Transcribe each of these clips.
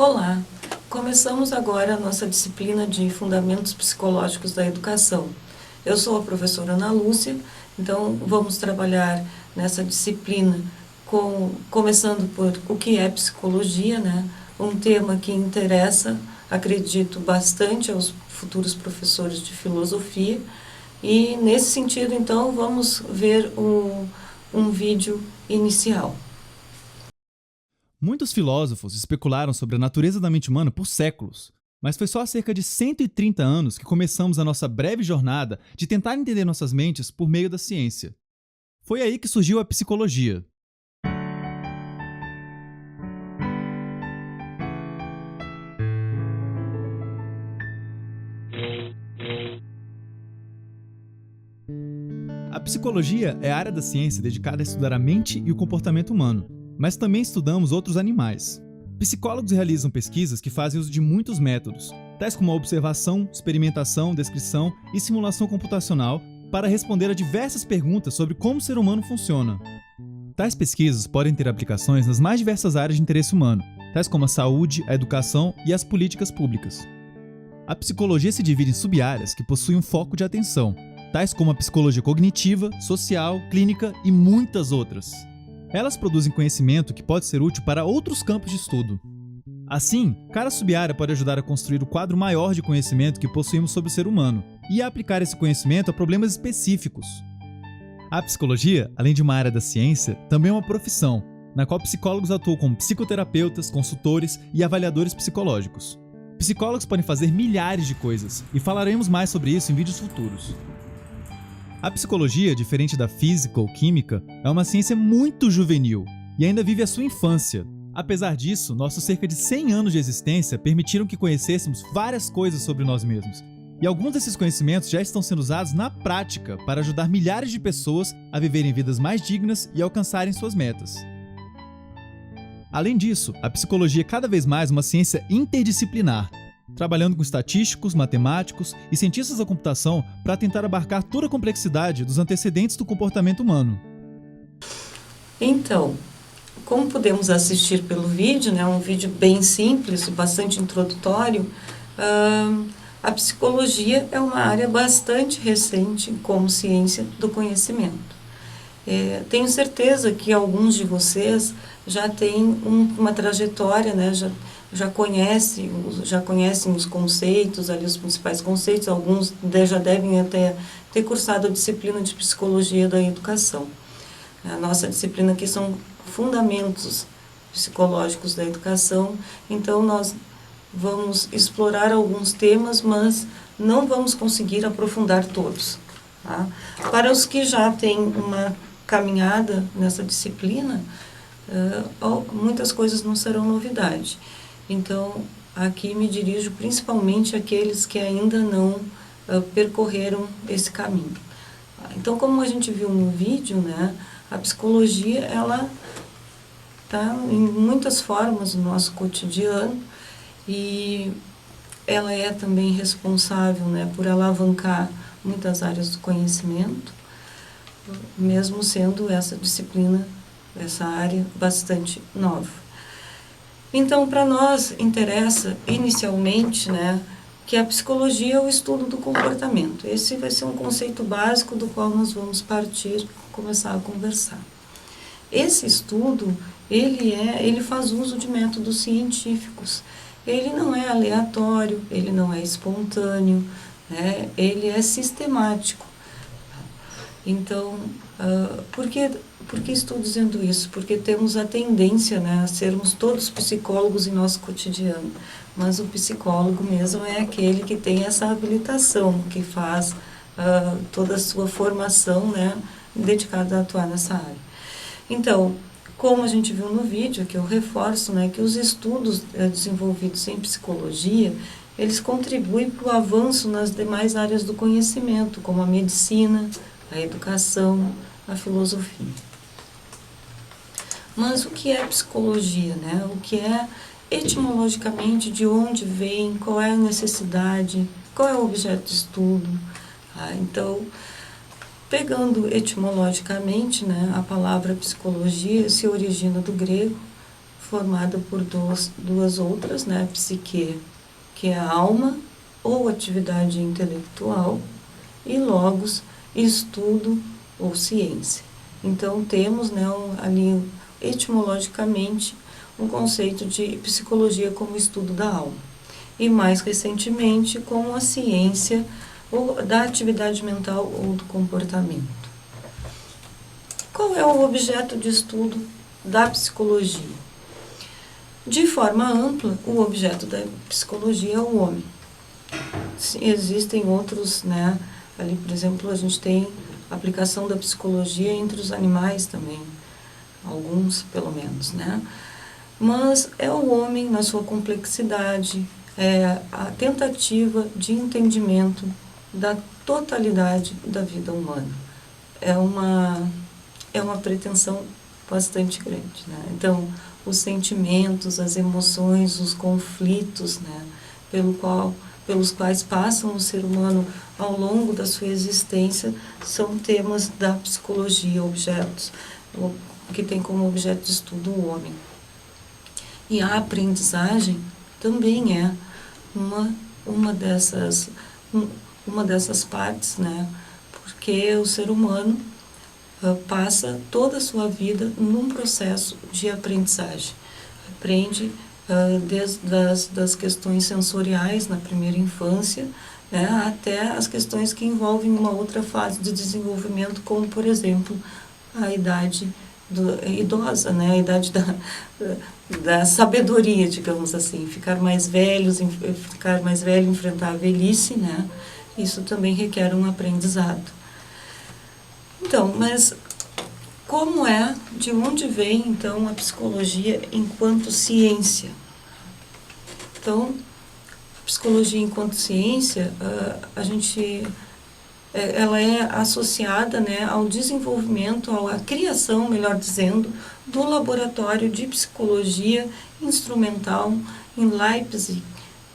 Olá! Começamos agora a nossa disciplina de Fundamentos Psicológicos da Educação. Eu sou a professora Ana Lúcia, então vamos trabalhar nessa disciplina começando por o que é psicologia, né? Um tema que interessa, acredito, bastante aos futuros professores de filosofia. E nesse sentido, então, vamos ver um vídeo inicial. Muitos filósofos especularam sobre a natureza da mente humana por séculos, mas foi só há cerca de 130 anos que começamos a nossa breve jornada de tentar entender nossas mentes por meio da ciência. Foi aí que surgiu a psicologia. A psicologia é a área da ciência dedicada a estudar a mente e o comportamento humano, mas também estudamos outros animais. Psicólogos realizam pesquisas que fazem uso de muitos métodos, tais como a observação, experimentação, descrição e simulação computacional, para responder a diversas perguntas sobre como o ser humano funciona. Tais pesquisas podem ter aplicações nas mais diversas áreas de interesse humano, tais como a saúde, a educação e as políticas públicas. A psicologia se divide em sub-áreas que possuem um foco de atenção, tais como a psicologia cognitiva, social, clínica e muitas outras. Elas produzem conhecimento que pode ser útil para outros campos de estudo. Assim, cada sub-área pode ajudar a construir o quadro maior de conhecimento que possuímos sobre o ser humano e a aplicar esse conhecimento a problemas específicos. A psicologia, além de uma área da ciência, também é uma profissão, na qual psicólogos atuam como psicoterapeutas, consultores e avaliadores psicológicos. Psicólogos podem fazer milhares de coisas, e falaremos mais sobre isso em vídeos futuros. A psicologia, diferente da física ou química, é uma ciência muito juvenil e ainda vive a sua infância. Apesar disso, nossos cerca de 100 anos de existência permitiram que conhecêssemos várias coisas sobre nós mesmos. E alguns desses conhecimentos já estão sendo usados na prática para ajudar milhares de pessoas a viverem vidas mais dignas e alcançarem suas metas. Além disso, a psicologia é cada vez mais uma ciência interdisciplinar, trabalhando com estatísticos, matemáticos e cientistas da computação para tentar abarcar toda a complexidade dos antecedentes do comportamento humano. Então, como podemos assistir pelo vídeo, né, um vídeo bem simples, bastante introdutório, a psicologia é uma área bastante recente como ciência do conhecimento. Tenho certeza que alguns de vocês já têm uma trajetória, né, já conhecem os conceitos, ali os principais conceitos, alguns já devem até ter cursado a disciplina de Psicologia da Educação. A nossa disciplina aqui são Fundamentos Psicológicos da Educação, então nós vamos explorar alguns temas, mas não vamos conseguir aprofundar todos. Tá? Para os que já têm uma caminhada nessa disciplina, muitas coisas não serão novidade. Então, aqui me dirijo principalmente àqueles que ainda não percorreram esse caminho. Então, como a gente viu no vídeo, né, a psicologia, ela está em muitas formas no nosso cotidiano e ela é também responsável, né, por alavancar muitas áreas do conhecimento, mesmo sendo essa disciplina, essa área bastante nova. Então, para nós interessa inicialmente, né, que a psicologia é o estudo do comportamento. Esse vai ser um conceito básico do qual nós vamos começar a conversar. Esse estudo, ele faz uso de métodos científicos. Ele não é aleatório, ele não é espontâneo, né, ele é sistemático. Então, por que estou dizendo isso? Porque temos a tendência, né, a sermos todos psicólogos em nosso cotidiano, mas o psicólogo mesmo é aquele que tem essa habilitação, que faz toda a sua formação, né, dedicada a atuar nessa área. Então, como a gente viu no vídeo, que eu reforço, né, que os estudos desenvolvidos em psicologia, eles contribuem para o avanço nas demais áreas do conhecimento, como a medicina, a educação, a filosofia. Mas o que é psicologia, né? O que é etimologicamente, de onde vem, qual é a necessidade, qual é o objeto de estudo. Então, pegando etimologicamente, né, a palavra psicologia se origina do grego, formada por duas outras, né? Psique, que é a alma ou atividade intelectual, e logos, estudo ou ciência. Então, temos, né, ali, etimologicamente, um conceito de psicologia como estudo da alma. E, mais recentemente, como a ciência ou da atividade mental ou do comportamento. Qual é o objeto de estudo da psicologia? De forma ampla, o objeto da psicologia é o homem. Existem outros, né? Ali, por exemplo, a gente tem a aplicação da psicologia entre os animais também, alguns pelo menos, né? Mas é o homem na sua complexidade, é a tentativa de entendimento da totalidade da vida humana. É uma pretensão bastante grande, né? Então, os sentimentos, as emoções, os conflitos, né, pelos quais passam o ser humano ao longo da sua existência, são temas da psicologia, objetos, que tem como objeto de estudo o homem. E a aprendizagem também é uma dessas partes, né, porque o ser humano passa toda a sua vida num processo de aprendizagem. Aprende desde das questões sensoriais na primeira infância, né, até as questões que envolvem uma outra fase de desenvolvimento, como, por exemplo, a idade idosa, né, a idade da sabedoria, digamos assim, ficar mais velho, enfrentar a velhice, né, isso também requer um aprendizado. Então, mas de onde vem, então, a psicologia enquanto ciência? Então, a psicologia enquanto ciência, ela é associada, né, ao desenvolvimento, à criação, melhor dizendo, do laboratório de psicologia instrumental em Leipzig,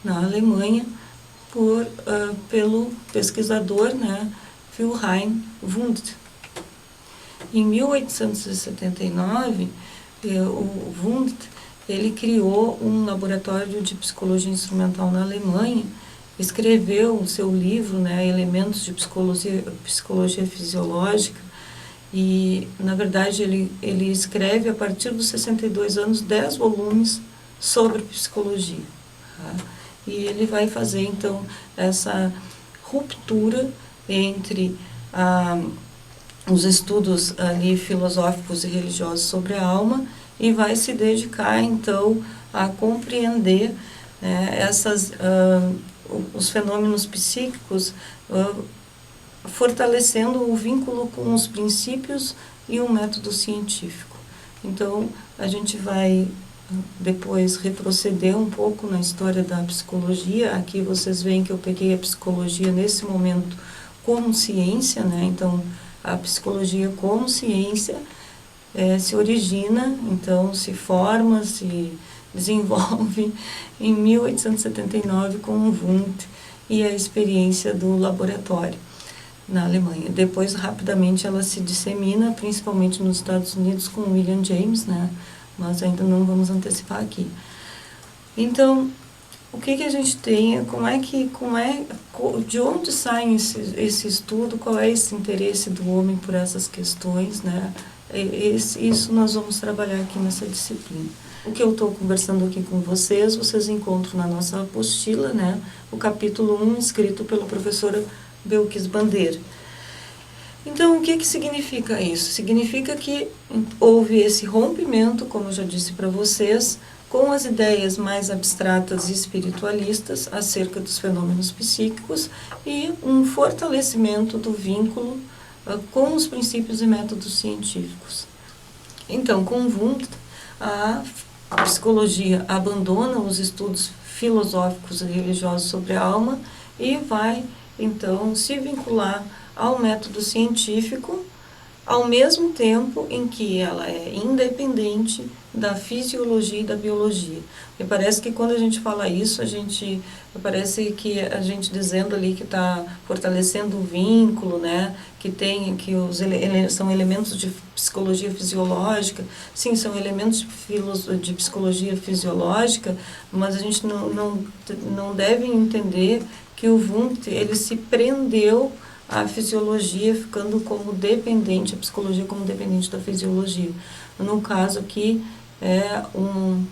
na Alemanha, pelo pesquisador, né, Wilhelm Wundt. Em 1879, o Wundt, ele criou um laboratório de psicologia instrumental na Alemanha, escreveu o seu livro, né, Elementos de Psicologia Fisiológica, e, na verdade, ele escreve, a partir dos 62 anos, 10 volumes sobre psicologia. Tá? E ele vai fazer, então, essa ruptura entre os estudos ali filosóficos e religiosos sobre a alma e vai se dedicar, então, a compreender, né, os fenômenos psíquicos, fortalecendo o vínculo com os princípios e o método científico. Então, a gente vai depois retroceder um pouco na história da psicologia. Aqui vocês veem que eu peguei a psicologia nesse momento como ciência, né? Então, a psicologia como ciência se origina, então se forma, se desenvolve em 1879 com o Wundt e a experiência do laboratório na Alemanha. Depois, rapidamente, ela se dissemina, principalmente nos Estados Unidos, com William James, né? Mas ainda não vamos antecipar aqui. Então, o que a gente tem, de onde sai esse estudo, qual é esse interesse do homem por essas questões, né? Isso nós vamos trabalhar aqui nessa disciplina. O que eu estou conversando aqui com vocês encontram na nossa apostila, né? O capítulo 1, escrito pela professora Belkis Bandeira. Então, o que significa isso? Significa que houve esse rompimento, como eu já disse para vocês, com as ideias mais abstratas e espiritualistas acerca dos fenômenos psíquicos e um fortalecimento do vínculo com os princípios e métodos científicos. Então, com Wundt, a psicologia abandona os estudos filosóficos e religiosos sobre a alma e vai, então, se vincular ao método científico, ao mesmo tempo em que ela é independente da fisiologia e da biologia. E parece que quando a gente fala isso, parece que a gente dizendo ali que está fortalecendo o vínculo, né, que são elementos de psicologia fisiológica. Sim, são elementos de psicologia fisiológica, mas a gente não deve entender que o Wundt, ele se prendeu à fisiologia, ficando como dependente, a psicologia como dependente da fisiologia. No caso aqui, é um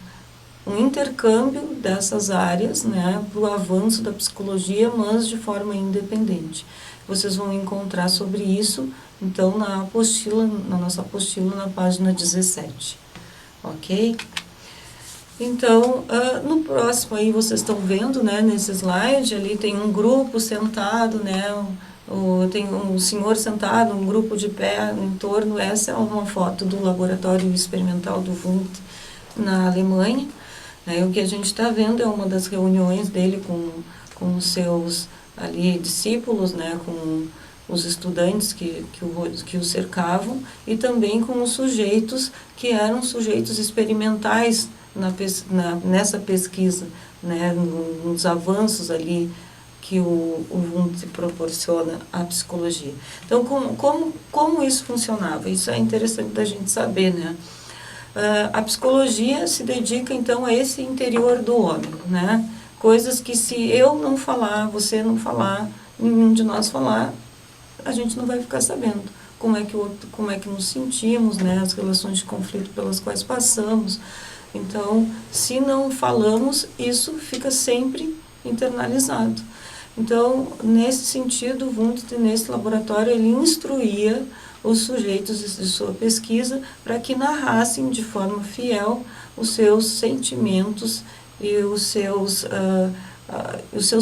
intercâmbio dessas áreas, né, para o avanço da psicologia, mas de forma independente. Vocês vão encontrar sobre isso, então, na nossa apostila, na página 17. Ok? Então, no próximo aí, vocês estão vendo, né, nesse slide, ali tem um grupo sentado, né, tem um senhor sentado, um grupo de pé em torno. Essa é uma foto do laboratório experimental do Wundt na Alemanha. O que a gente está vendo é uma das reuniões dele com os seus ali discípulos, né, com os estudantes que o cercavam, e também com os sujeitos que eram sujeitos experimentais nessa pesquisa, né, nos avanços ali que o Wundt proporciona à psicologia. Então, como isso funcionava? Isso é interessante da gente saber, né? A psicologia se dedica, então, a esse interior do homem, né? Coisas que, se eu não falar, você não falar, nenhum de nós falar, a gente não vai ficar sabendo como é que nos sentimos, né? As relações de conflito pelas quais passamos. Então, se não falamos, isso fica sempre internalizado. Então, nesse sentido, o Wundt, nesse laboratório, ele instruía os sujeitos de sua pesquisa para que narrassem de forma fiel os seus sentimentos e os seus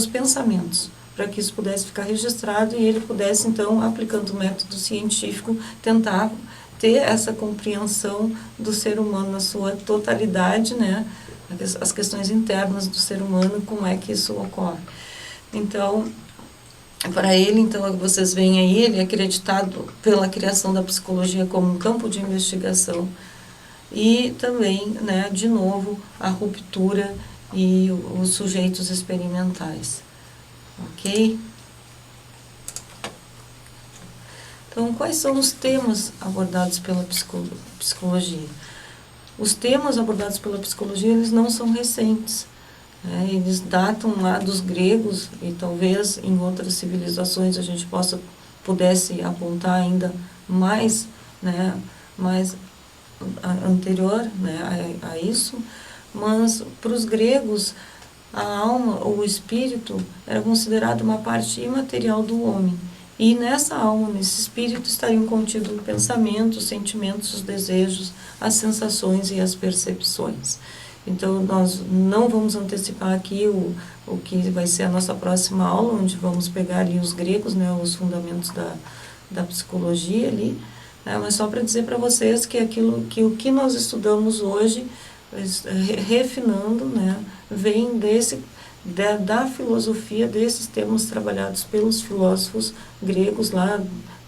pensamentos, para que isso pudesse ficar registrado e ele pudesse, então, aplicando o método científico, tentar ter essa compreensão do ser humano na sua totalidade, né? As questões internas do ser humano, como é que isso ocorre. Então, para ele, então, vocês veem aí, ele é acreditado pela criação da psicologia como um campo de investigação e também, né, de novo, a ruptura e os sujeitos experimentais. Ok? Então, quais são os temas abordados pela psicologia? Os temas abordados pela psicologia, eles não são recentes. Eles datam lá dos gregos e talvez em outras civilizações a gente pudesse apontar ainda mais, né, mais anterior, né, a isso, mas para os gregos a alma ou o espírito era considerado uma parte imaterial do homem. E nessa alma, nesse espírito, estariam contidos o pensamento, os sentimentos, os desejos, as sensações e as percepções. Então, nós não vamos antecipar aqui o que vai ser a nossa próxima aula, onde vamos pegar ali os gregos, né, os fundamentos da psicologia ali, né, mas só para dizer para vocês que o que nós estudamos hoje, refinando, né, vem da filosofia, desses temas trabalhados pelos filósofos gregos lá,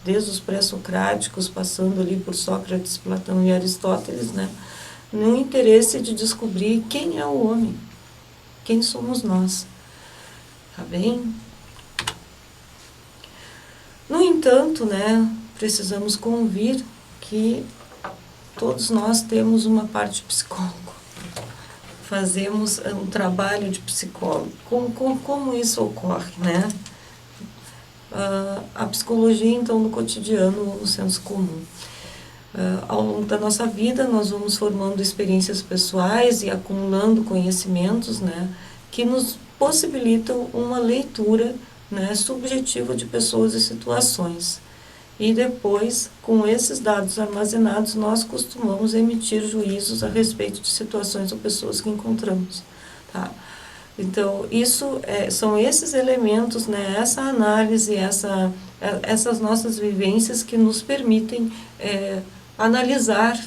desde os pré-socráticos, passando ali por Sócrates, Platão e Aristóteles, né, no interesse de descobrir quem é o homem, quem somos nós, tá bem? No entanto, né, precisamos convir que todos nós temos uma parte psicólogo, fazemos um trabalho de psicólogo. Como isso ocorre, né? A psicologia, então, no cotidiano, no senso comum. Ao longo da nossa vida, nós vamos formando experiências pessoais e acumulando conhecimentos, né, que nos possibilitam uma leitura, né, subjetiva de pessoas e situações. E depois, com esses dados armazenados, nós costumamos emitir juízos a respeito de situações ou pessoas que encontramos. Tá? Então, são esses elementos, né, essa análise, essas nossas vivências que nos permitem analisar,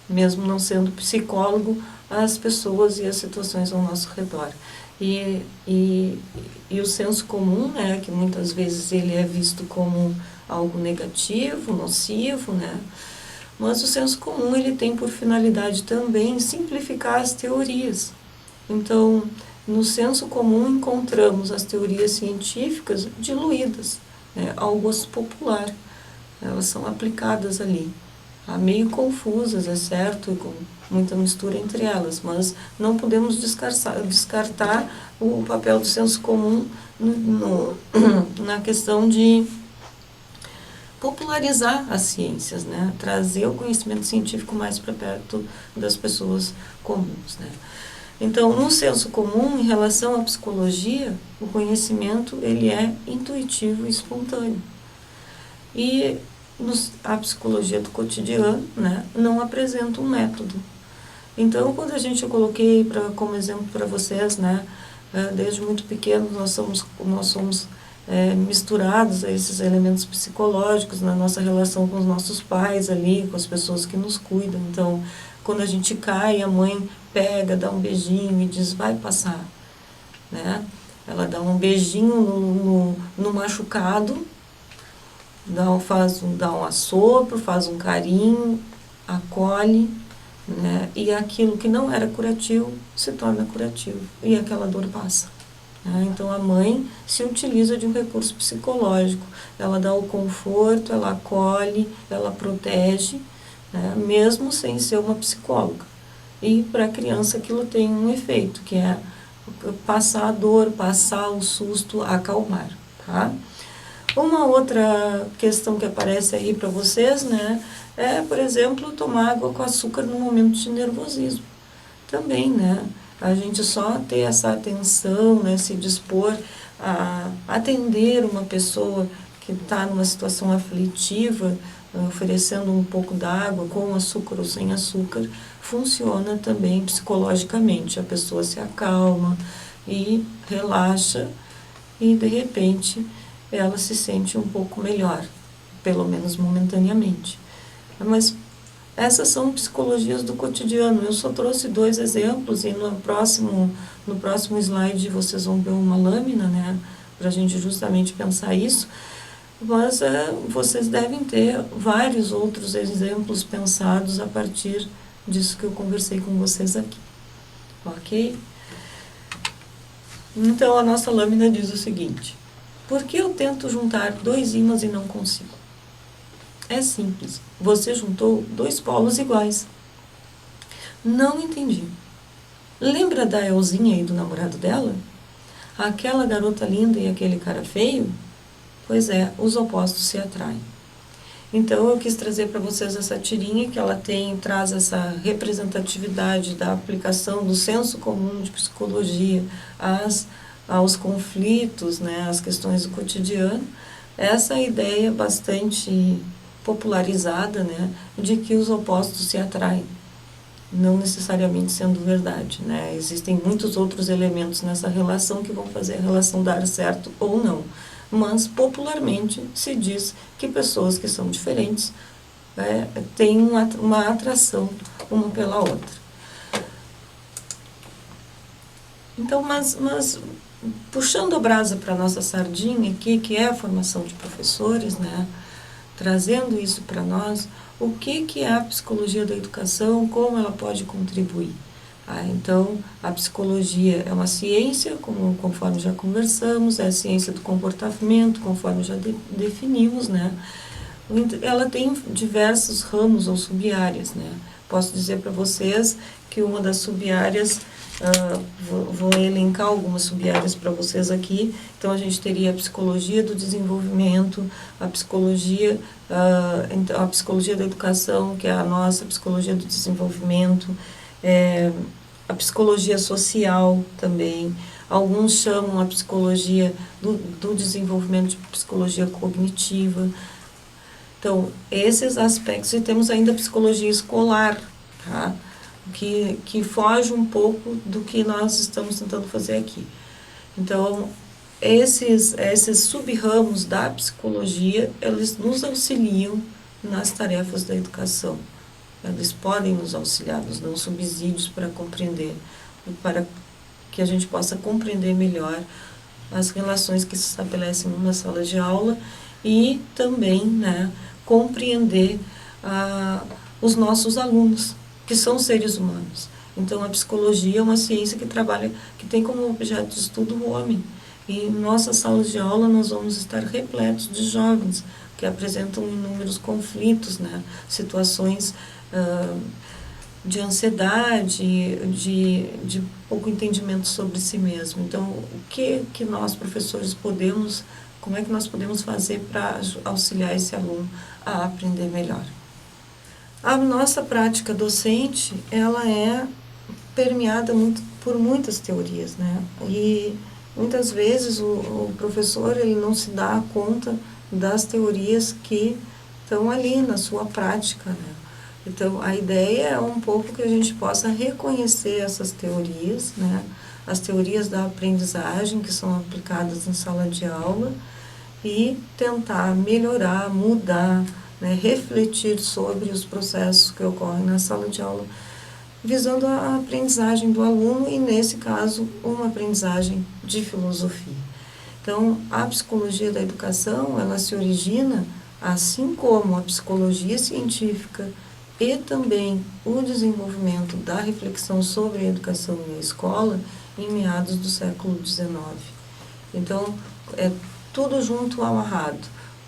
mesmo não sendo psicólogo, as pessoas e as situações ao nosso redor. E o senso comum, né, que muitas vezes ele é visto como algo negativo, nocivo, né, mas o senso comum ele tem por finalidade também simplificar as teorias. Então, no senso comum encontramos as teorias científicas diluídas, né, ao gosto popular. Elas são aplicadas ali. Meio confusas, é certo, com muita mistura entre elas, mas não podemos descartar o papel do senso comum na questão de popularizar as ciências, né? Trazer o conhecimento científico mais para perto das pessoas comuns, né? Então, no senso comum, em relação à psicologia, o conhecimento ele é intuitivo e espontâneo. E a psicologia do cotidiano, né, não apresenta um método. Então, quando eu coloquei como exemplo para vocês, né, desde muito pequenos nós somos misturados a esses elementos psicológicos na nossa relação com os nossos pais ali, com as pessoas que nos cuidam. Então, quando a gente cai, a mãe pega, dá um beijinho e diz, vai passar, né? Ela dá um beijinho no machucado, dá um assopro, faz um carinho, acolhe, né? E aquilo que não era curativo se torna curativo e aquela dor passa. Né? Então a mãe se utiliza de um recurso psicológico, ela dá o conforto, ela acolhe, ela protege, né? Mesmo sem ser uma psicóloga. E para a criança aquilo tem um efeito, que é passar a dor, passar o susto, acalmar, tá? Uma outra questão que aparece aí para vocês, né, é, por exemplo, tomar água com açúcar no momento de nervosismo. Também, né, a gente só ter essa atenção, né, se dispor a atender uma pessoa que está numa situação aflitiva, oferecendo um pouco d'água com açúcar ou sem açúcar, funciona também psicologicamente. A pessoa se acalma e relaxa e, de repente, ela se sente um pouco melhor, pelo menos momentaneamente. Mas essas são psicologias do cotidiano. Eu só trouxe 2 exemplos e no próximo slide vocês vão ver uma lâmina, né, para a gente justamente pensar isso. Mas vocês devem ter vários outros exemplos pensados a partir disso que eu conversei com vocês aqui. Ok? Então, a nossa lâmina diz o seguinte: por que eu tento juntar 2 ímãs e não consigo? É simples. Você juntou 2 polos iguais. Não entendi. Lembra da Elzinha e do namorado dela? Aquela garota linda e aquele cara feio? Pois é, os opostos se atraem. Então, eu quis trazer para vocês essa tirinha que ela traz essa representatividade da aplicação do senso comum de psicologia aos conflitos, né, às questões do cotidiano. Essa ideia bastante popularizada, né, de que os opostos se atraem, não necessariamente sendo verdade, né? Existem muitos outros elementos nessa relação que vão fazer a relação dar certo ou não. Mas, popularmente, se diz que pessoas que são diferentes têm uma atração uma pela outra. Então, mas puxando a brasa para a nossa sardinha aqui, que é a formação de professores, né, trazendo isso para nós, o que é a psicologia da educação, como ela pode contribuir? Então, a psicologia é uma ciência, conforme já conversamos, é a ciência do comportamento, conforme já definimos, né? Ela tem diversos ramos ou sub-áreas, né? Posso dizer para vocês que uma das sub-áreas, vou elencar algumas sub-áreas para vocês aqui. Então, a gente teria a psicologia do desenvolvimento, a psicologia da educação, que é a nossa psicologia do desenvolvimento, a psicologia social também. Alguns chamam a psicologia do desenvolvimento de psicologia cognitiva. Então, esses aspectos. E temos ainda a psicologia escolar, tá? Que foge um pouco do que nós estamos tentando fazer aqui. Então, esses sub-ramos da psicologia, eles nos auxiliam nas tarefas da educação. Eles podem nos auxiliar, nos dão subsídios para compreender, para que a gente possa compreender melhor as relações que se estabelecem numa sala de aula e também, né, compreender os nossos alunos, que são seres humanos. Então, a psicologia é uma ciência que trabalha, que tem como objeto de estudo o homem. E em nossas salas de aula nós vamos estar repletos de jovens que apresentam inúmeros conflitos, né, situações de ansiedade, de pouco entendimento sobre si mesmo. Então, o que nós, professores, como é que nós podemos fazer para auxiliar esse aluno a aprender melhor? A nossa prática docente, ela é permeada por muitas teorias, né? E muitas vezes o professor ele não se dá conta das teorias que estão ali na sua prática, né? Então, a ideia é um pouco que a gente possa reconhecer essas teorias, né? As teorias da aprendizagem que são aplicadas em sala de aula e tentar melhorar, mudar, né? Refletir sobre os processos que ocorrem na sala de aula, visando a aprendizagem do aluno e, nesse caso, uma aprendizagem de filosofia. Então, a psicologia da educação, ela se origina, assim como a psicologia científica e também o desenvolvimento da reflexão sobre a educação e a escola, em meados do século XIX. Então, é tudo junto amarrado.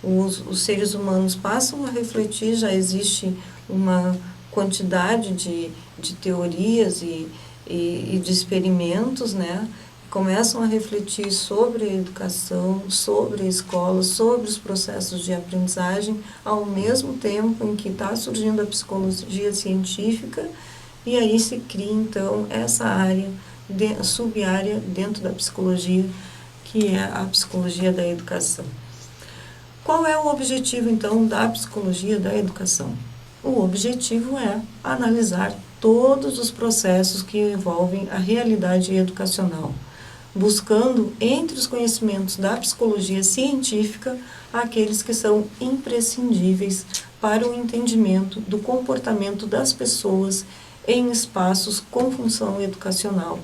Os seres humanos passam a refletir, já existe uma quantidade de teorias e de experimentos, né? Começam a refletir sobre a educação, sobre a escola, sobre os processos de aprendizagem, ao mesmo tempo em que está surgindo a psicologia científica, e aí se cria, então, essa área, sub-área dentro da psicologia, que é a psicologia da educação. Qual é o objetivo, então, da psicologia da educação? O objetivo é analisar todos os processos que envolvem a realidade educacional, buscando, entre os conhecimentos da psicologia científica, aqueles que são imprescindíveis para o entendimento do comportamento das pessoas em espaços com função educacional,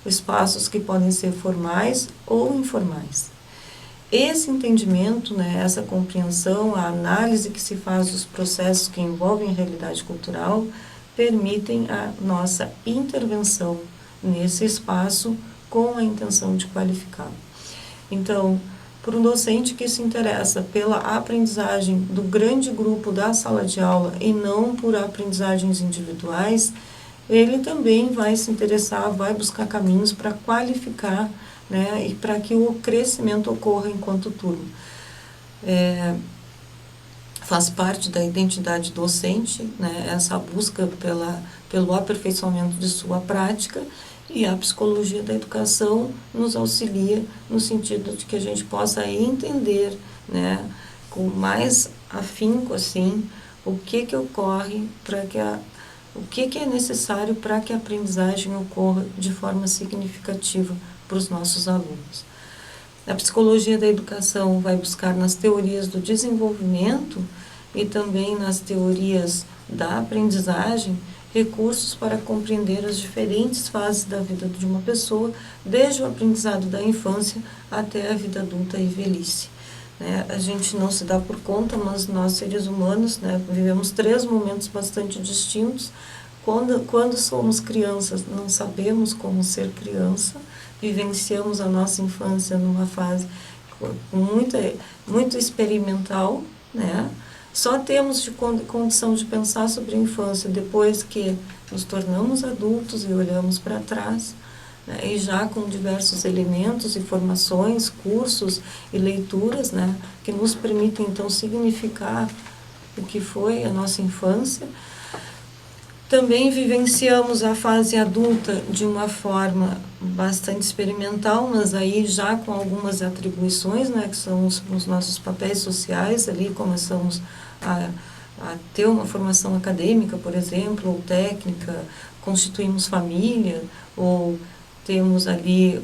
espaços que podem ser formais ou informais. Esse entendimento, né, essa compreensão, a análise que se faz dos processos que envolvem a realidade cultural, permitem a nossa intervenção nesse espaço com a intenção de qualificá-lo. Então, para um docente que se interessa pela aprendizagem do grande grupo da sala de aula e não por aprendizagens individuais, ele também vai se interessar, vai buscar caminhos para qualificar, né, e para que o crescimento ocorra enquanto turma. Faz parte da identidade docente, né, essa busca pelo aperfeiçoamento de sua prática, e a psicologia da educação nos auxilia no sentido de que a gente possa entender, né, com mais afinco, assim, o que ocorre o que é necessário para que a aprendizagem ocorra de forma significativa para os nossos alunos. A psicologia da educação vai buscar nas teorias do desenvolvimento e também nas teorias da aprendizagem recursos para compreender as diferentes fases da vida de uma pessoa, desde o aprendizado da infância até a vida adulta e velhice. Né? A gente não se dá por conta, mas nós, seres humanos, né, vivemos 3 momentos bastante distintos. Quando somos crianças, não sabemos como ser criança, vivenciamos a nossa infância numa fase muito experimental, né? Só temos condição de pensar sobre a infância depois que nos tornamos adultos e olhamos para trás, né? E já com diversos elementos, informações, cursos e leituras, né? Que nos permitem, então, significar o que foi a nossa infância. Também vivenciamos a fase adulta de uma forma bastante experimental, mas aí já com algumas atribuições, né, que são os nossos papéis sociais. Ali começamos a ter uma formação acadêmica, por exemplo, ou técnica, constituímos família, ou temos ali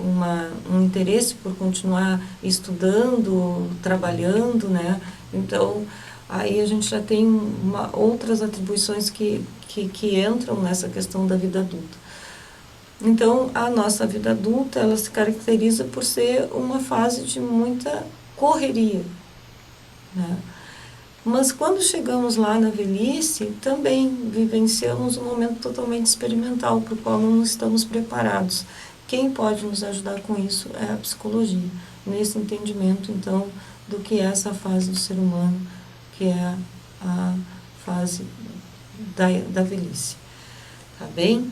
um interesse por continuar estudando, trabalhando, né? Então, aí a gente já tem outras atribuições que entram nessa questão da vida adulta. Então, a nossa vida adulta, ela se caracteriza por ser uma fase de muita correria, né? Mas quando chegamos lá na velhice, também vivenciamos um momento totalmente experimental, para o qual não estamos preparados. Quem pode nos ajudar com isso é a psicologia, nesse entendimento, então, do que é essa fase do ser humano, que é a fase da velhice. Tá bem?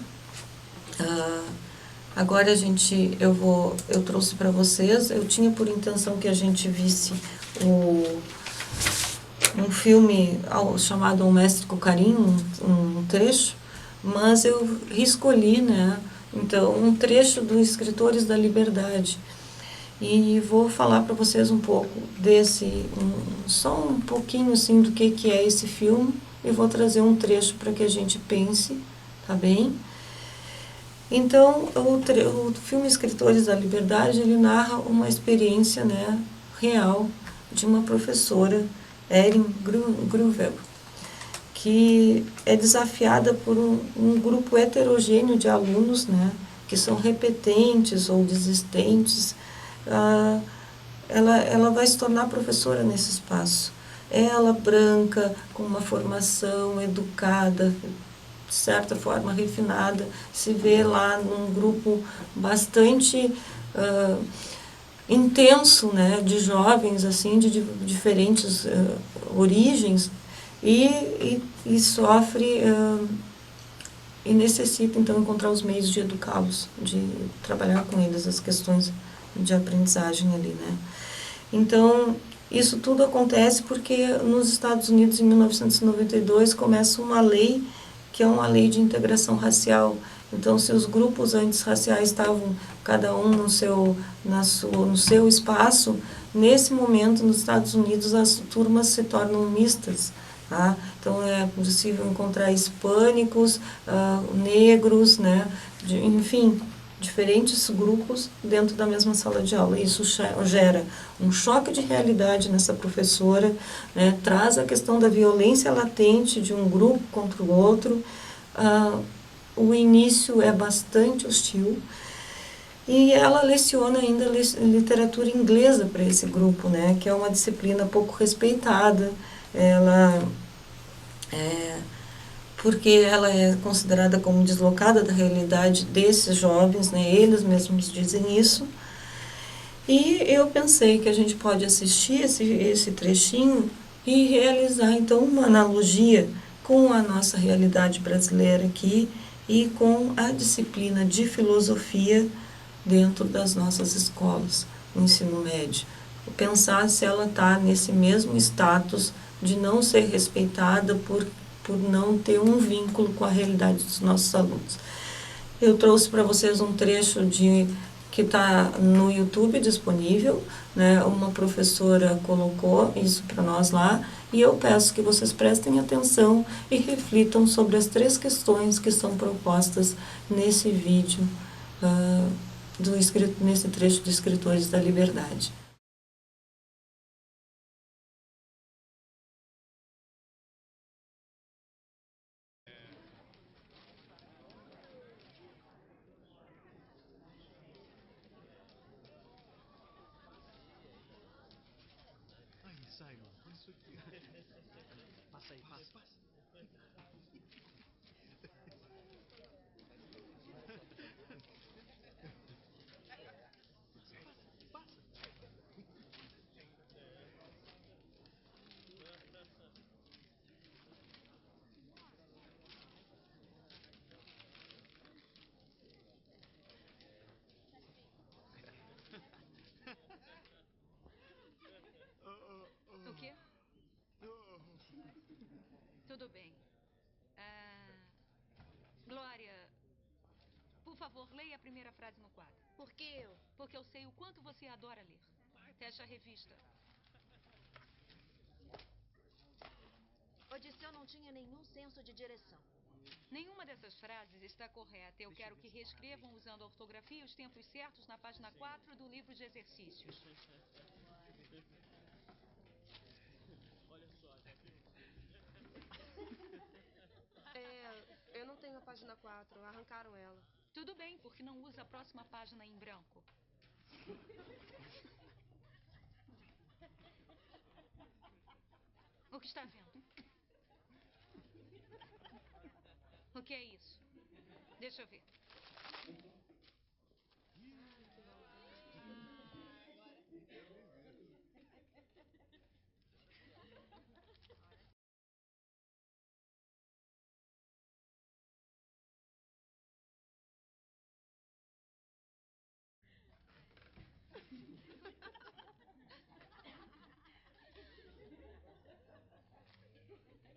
Agora eu trouxe para vocês, eu tinha por intenção que a gente visse um filme chamado O Mestre com Carinho, um trecho, mas eu escolhi, né, então, um trecho do Escritores da Liberdade. E vou falar para vocês um pouco só um pouquinho assim do que é esse filme, e vou trazer um trecho para que a gente pense, tá bem? Então, o filme Escritores da Liberdade, ele narra uma experiência, né, real de uma professora, Erin Gruvel, que é desafiada por um grupo heterogêneo de alunos, né, que são repetentes ou desistentes. Ela vai se tornar professora nesse espaço. Ela, branca, com uma formação educada, de certa forma refinada, se vê lá num grupo bastante intenso, né, de jovens assim de diferentes origens e sofre e necessita então encontrar os meios de educá-los, de trabalhar com eles as questões de aprendizagem ali, né? Então, isso tudo acontece porque nos Estados Unidos, em 1992, começa uma lei que é uma lei de integração racial. Então, se os grupos antes raciais estavam cada um no seu espaço, nesse momento, nos Estados Unidos, as turmas se tornam mistas. Tá? Então, é possível encontrar hispânicos, negros, né? Enfim, diferentes grupos dentro da mesma sala de aula. Isso gera um choque de realidade nessa professora, né? Traz a questão da violência latente de um grupo contra o outro. O início é bastante hostil e ela leciona ainda literatura inglesa para esse grupo, né? Que é uma disciplina pouco respeitada. Ela porque ela é considerada como deslocada da realidade desses jovens, né? Eles mesmos dizem isso. E eu pensei que a gente pode assistir esse trechinho e realizar então uma analogia com a nossa realidade brasileira aqui e com a disciplina de filosofia dentro das nossas escolas, no ensino médio. Pensar se ela está nesse mesmo status de não ser respeitada por não ter um vínculo com a realidade dos nossos alunos. Eu trouxe para vocês um trecho que está no YouTube disponível, né? Uma professora colocou isso para nós lá, e eu peço que vocês prestem atenção e reflitam sobre as 3 questões que são propostas nesse vídeo, nesse trecho de Escritores da Liberdade. O quê? Tudo bem. Glória, por favor, leia a primeira frase no quadro. Por que eu? Porque eu sei o quanto você adora ler. Fecha a revista. Odisseu não tinha nenhum senso de direção. Nenhuma dessas frases está correta. Eu quero que reescrevam usando a ortografia e os tempos certos na página 4 do livro de exercícios. Eu não tenho a página 4, arrancaram ela. Tudo bem, porque não usa a próxima página em branco. O que está vendo? O que é isso? Deixa eu ver.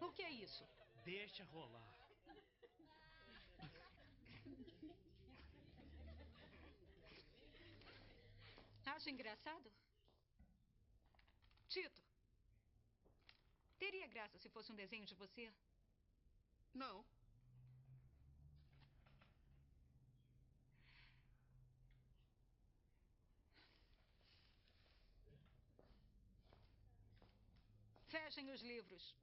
O que é isso? Deixa rolar. Acha engraçado? Tito, teria graça se fosse um desenho de você? Não. Fechem os livros.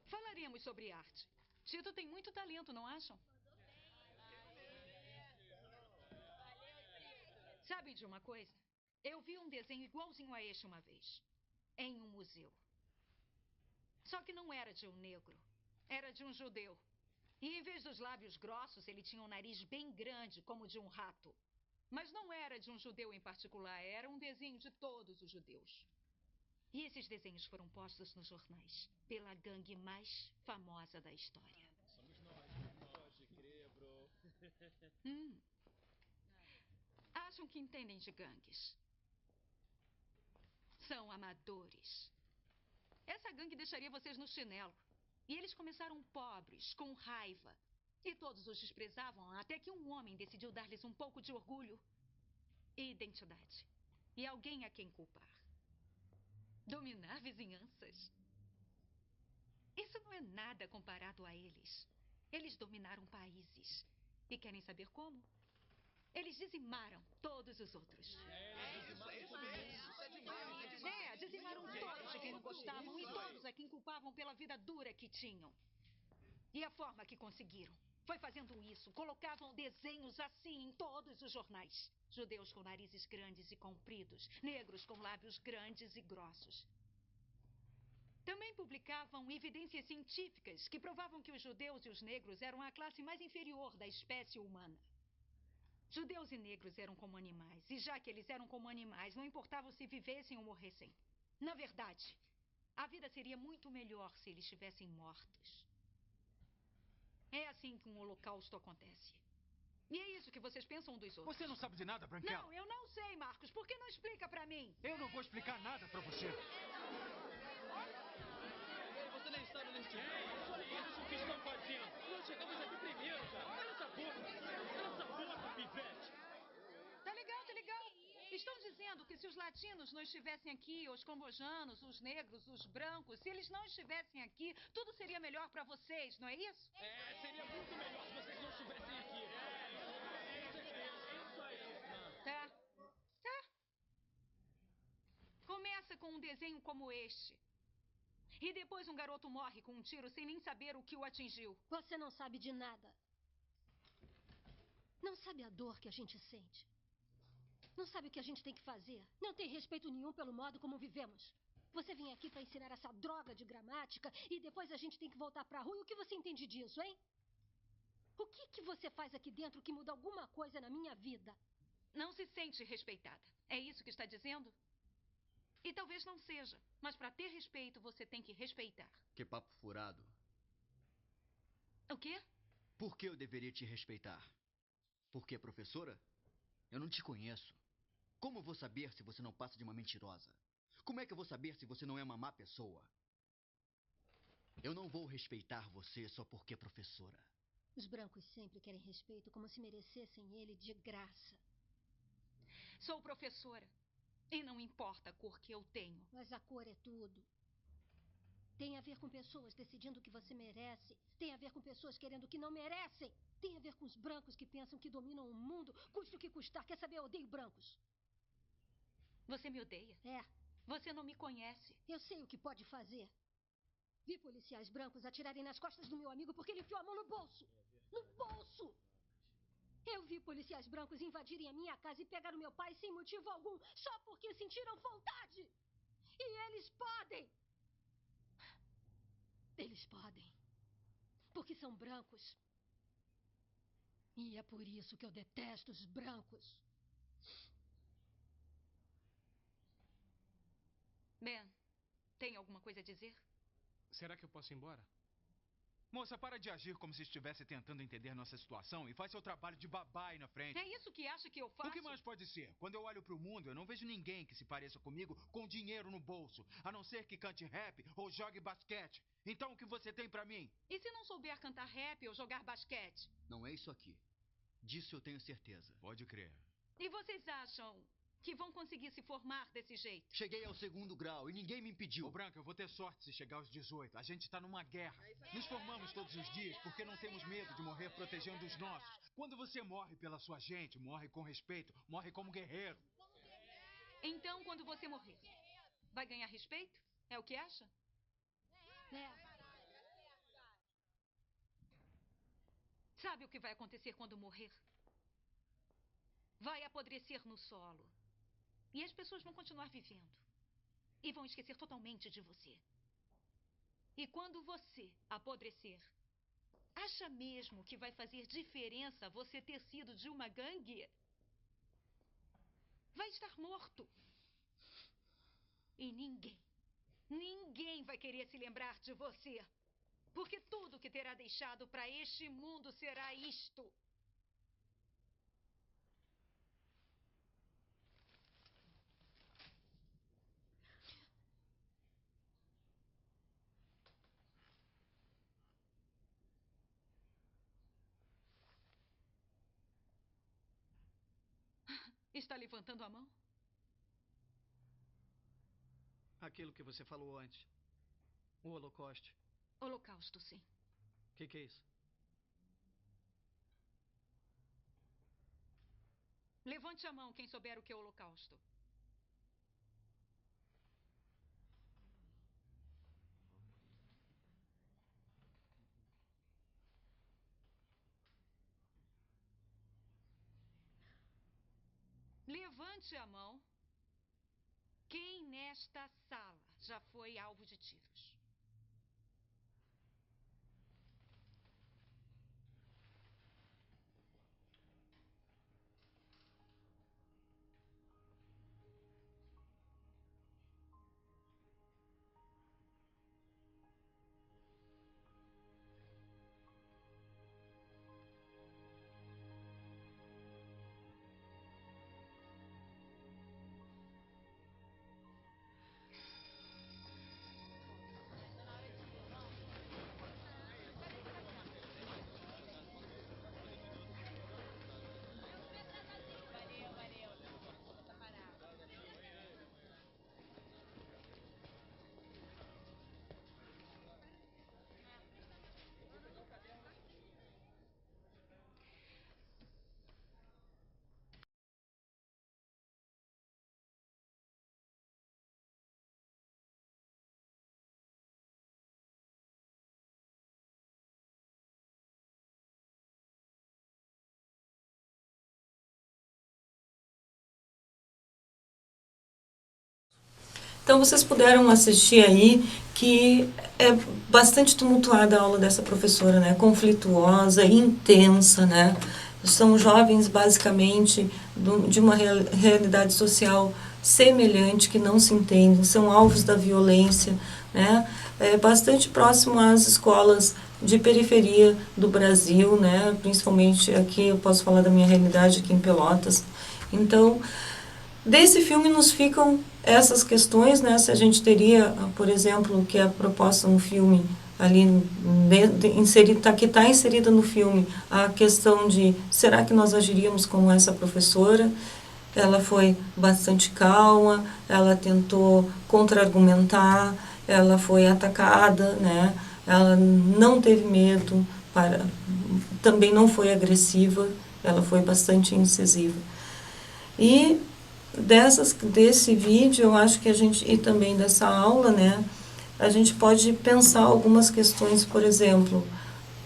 Falaremos sobre arte. Tito tem muito talento, não acham? Sabem de uma coisa? Eu vi um desenho igualzinho a este uma vez. Em um museu. Só que não era de um negro. Era de um judeu. E em vez dos lábios grossos, ele tinha um nariz bem grande, como o de um rato. Mas não era de um judeu em particular. Era um desenho de todos os judeus. E esses desenhos foram postos nos jornais pela gangue mais famosa da história. Somos nós, pode crer, bro. Acham que entendem de gangues. São amadores. Essa gangue deixaria vocês no chinelo. E eles começaram pobres, com raiva. E todos os desprezavam até que um homem decidiu dar-lhes um pouco de orgulho e identidade. E alguém a quem culpar. Dominar vizinhanças. Isso não é nada comparado a eles. Eles dominaram países. E querem saber como? Eles dizimaram todos os outros. Dizimaram todos de quem não gostavam e todos a quem culpavam pela vida dura que tinham. E a forma que conseguiram foi fazendo isso. Colocavam desenhos assim em todos os jornais. Judeus com narizes grandes e compridos. Negros com lábios grandes e grossos. Também publicavam evidências científicas que provavam que os judeus e os negros eram a classe mais inferior da espécie humana. Judeus e negros eram como animais. E já que eles eram como animais, não importava se vivessem ou morressem. Na verdade, a vida seria muito melhor se eles estivessem mortos. É assim que um holocausto acontece. E é isso que vocês pensam dos outros. Você não sabe de nada, Branquela. Não, eu não sei, Marcos. Por que não explica pra mim? Eu não vou explicar nada pra você. Você nem sabe neste isso o que estão fazendo. Nós chegamos aqui primeiro, cara. Olha essa boca, pivete. Tá legal, tá legal. Estão dizendo que se os latinos não estivessem aqui, os cambojanos, os negros, os brancos, se eles não estivessem aqui, tudo seria melhor pra vocês, não é isso? Seria muito melhor se vocês não estivessem aqui. Isso aí. Tá. Começa com um desenho como este. E depois um garoto morre com um tiro sem nem saber o que o atingiu. Você não sabe de nada. Não sabe a dor que a gente sente. Não sabe o que a gente tem que fazer. Não tem respeito nenhum pelo modo como vivemos. Você vem aqui para ensinar essa droga de gramática e depois a gente tem que voltar para a rua. E o que você entende disso, hein? O que você faz aqui dentro que muda alguma coisa na minha vida? Não se sente respeitada. É isso que está dizendo? E talvez não seja. Mas para ter respeito, você tem que respeitar. Que papo furado. O quê? Por que eu deveria te respeitar? Porque, professora? Eu não te conheço. Como eu vou saber se você não passa de uma mentirosa? Como é que eu vou saber se você não é uma má pessoa? Eu não vou respeitar você só porque é professora. Os brancos sempre querem respeito como se merecessem ele de graça. Sou professora. E não importa a cor que eu tenho. Mas a cor é tudo. Tem a ver com pessoas decidindo o que você merece. Tem a ver com pessoas querendo o que não merecem. Tem a ver com os brancos que pensam que dominam o mundo, custe o que custar. Quer saber? Eu odeio brancos. Você me odeia? É. Você não me conhece. Eu sei o que pode fazer. Vi policiais brancos atirarem nas costas do meu amigo porque ele enfiou a mão no bolso. No bolso! Eu vi policiais brancos invadirem a minha casa e pegar o meu pai sem motivo algum, só porque sentiram vontade. E eles podem. Eles podem. Porque são brancos. E é por isso que eu detesto os brancos. Ben, tem alguma coisa a dizer? Será que eu posso ir embora? Moça, para de agir como se estivesse tentando entender nossa situação e faz seu trabalho de babá aí na frente. É isso que acha que eu faço? O que mais pode ser? Quando eu olho pro mundo, eu não vejo ninguém que se pareça comigo com dinheiro no bolso, a não ser que cante rap ou jogue basquete. Então o que você tem pra mim? E se não souber cantar rap ou jogar basquete? Não é isso aqui. Disso eu tenho certeza. Pode crer. E vocês acham que vão conseguir se formar desse jeito? Cheguei ao 2º grau e ninguém me impediu. Ô, Branca, eu vou ter sorte se chegar aos 18. A gente tá numa guerra. Nos formamos todos os dias porque não temos medo de morrer protegendo os nossos. Quando você morre pela sua gente, morre com respeito, morre como guerreiro. Então, quando você morrer, vai ganhar respeito? É o que acha? Sabe o que vai acontecer quando morrer? Vai apodrecer no solo. E as pessoas vão continuar vivendo. E vão esquecer totalmente de você. E quando você apodrecer, acha mesmo que vai fazer diferença você ter sido de uma gangue? Vai estar morto. E ninguém vai querer se lembrar de você. Porque tudo que terá deixado para este mundo será isto. Está levantando a mão? Aquilo que você falou antes. O Holocausto. Holocausto, sim. O que é isso? Levante a mão quem souber o que é Holocausto. Levante a mão quem nesta sala já foi alvo de tiros. Então vocês puderam assistir aí que é bastante tumultuada a aula dessa professora, né? Conflituosa, intensa, né? São jovens basicamente de uma realidade social semelhante, que não se entendem, são alvos da violência, né? É bastante próximo às escolas de periferia do Brasil, né? Principalmente aqui, eu posso falar da minha realidade aqui em Pelotas. Então, desse filme nos ficam essas questões, né? Se a gente teria, por exemplo, que é proposta no filme, ali que está inserida no filme, a questão de será que nós agiríamos como essa professora? Ela foi bastante calma, ela tentou contra-argumentar, ela foi atacada, né? Ela não teve medo, também não foi agressiva, ela foi bastante incisiva. E Desse vídeo, eu acho que a gente, e também dessa aula, né, a gente pode pensar algumas questões, por exemplo,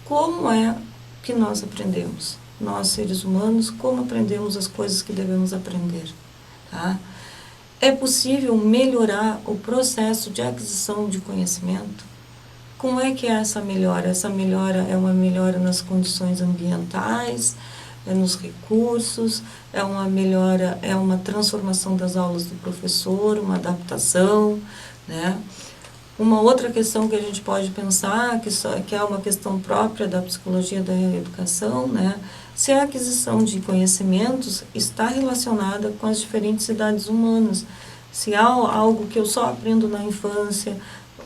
como é que nós aprendemos? Nós, seres humanos, como aprendemos as coisas que devemos aprender? Tá? É possível melhorar o processo de aquisição de conhecimento? Como é que é essa melhora? Essa melhora é uma melhora nas condições ambientais, nos recursos, é uma melhora, é uma transformação das aulas do professor, uma adaptação, né? Uma outra questão que a gente pode pensar, que é uma questão própria da psicologia da educação, né? Se a aquisição de conhecimentos está relacionada com as diferentes idades humanas. Se há algo que eu só aprendo na infância,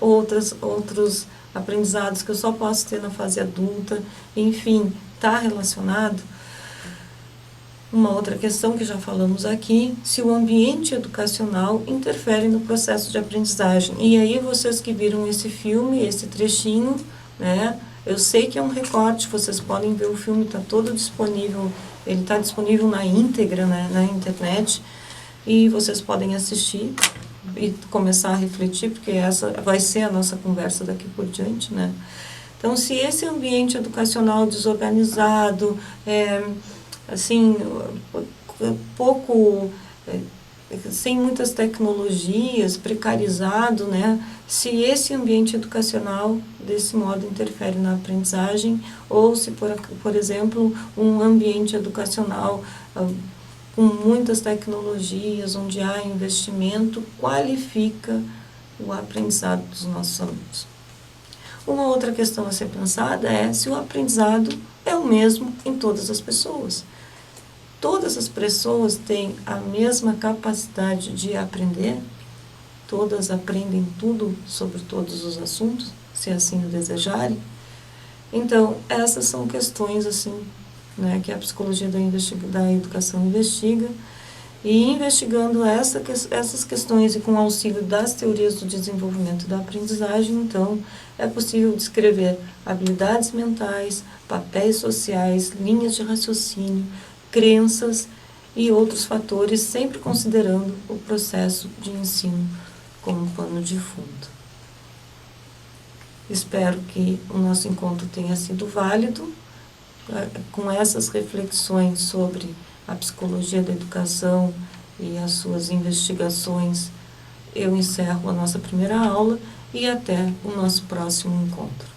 outros aprendizados que eu só posso ter na fase adulta, enfim, está relacionado. Uma outra questão que já falamos aqui, se o ambiente educacional interfere no processo de aprendizagem. E aí vocês que viram esse filme, esse trechinho, né, eu sei que é um recorte, vocês podem ver o filme, está todo disponível, ele está disponível na íntegra, né, na internet, e vocês podem assistir e começar a refletir, porque essa vai ser a nossa conversa daqui por diante, né. Então, se esse ambiente educacional desorganizado, assim, pouco, sem muitas tecnologias, precarizado, né? Se esse ambiente educacional, desse modo, interfere na aprendizagem, ou se, por exemplo, um ambiente educacional com muitas tecnologias, onde há investimento, qualifica o aprendizado dos nossos alunos. Uma outra questão a ser pensada é se o aprendizado é o mesmo em todas as pessoas. Todas as pessoas têm a mesma capacidade de aprender? Todas aprendem tudo sobre todos os assuntos, se assim o desejarem? Então, essas são questões assim, né, que a psicologia da educação investiga, e investigando essas questões e com o auxílio das teorias do desenvolvimento da aprendizagem, então, é possível descrever habilidades mentais, papéis sociais, linhas de raciocínio, crenças e outros fatores, sempre considerando o processo de ensino como pano de fundo. Espero que o nosso encontro tenha sido válido, com essas reflexões sobre a psicologia da educação e as suas investigações. Eu encerro a nossa primeira aula e até o nosso próximo encontro.